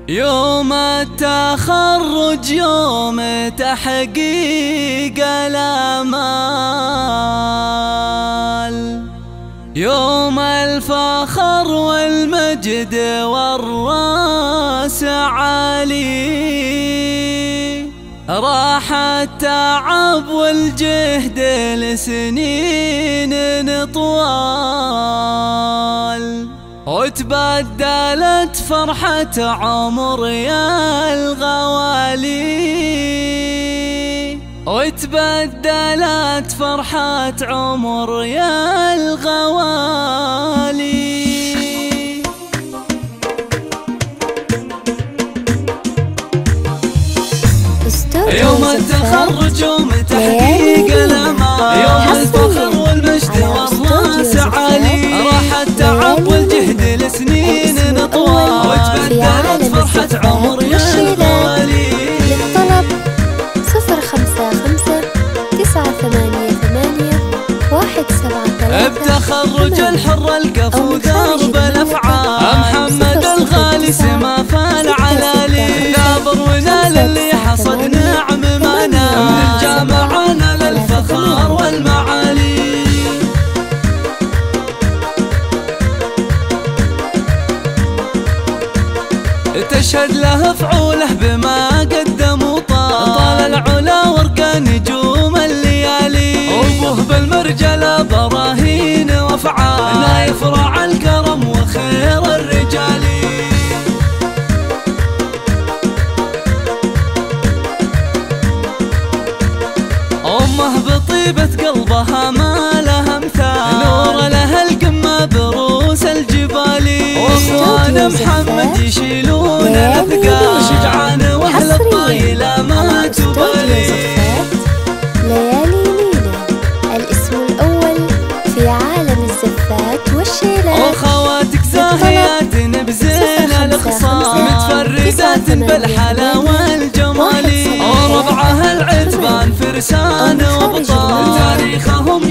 يوم التخرج يوم تحقيق الآمال، يوم الفخر والمجد والراس عالي، راح التعب والجهد لسنين طوال، وتبدلت فرحة عمر يا الغوالي، وتبدلت فرحة عمر يا الغوالي. يوم التخرج يوم تحقيق الامال، يوم الفخر والمجد والراس عالي، راح التعب والجهد لسنين طوال، وتبدلت فرحة عمر يا الغوالي. للطلب 055-988-173. بتخرج الحر الكفو درب الافعال، محمد الغالي سما فالعلالي، ثابر ونال اللي حصد نعم ما نال، من الجامعة نال الفخار والمعالي. تشهد له فعوله بما قدم وطال العلا ورقى نجوم الليالي، وابوه بالمرجله براهين وافعال، نايف راعى الكرم وخير الرجال. امه بطيبة قلبها ما لها مثال، نور لها القمة بروس الجبال، واخوان محمد يشيلون الاثقال، شجعان واهل الطايلة ما تبالي. ليالي لينا الاسم الاول في عالم الزفات والشيلات، واخواتك زاهيات بزين الاخصام، متفردات بالحلا والجمال، وربعها العتبان فرسان وابطال، تاريخهم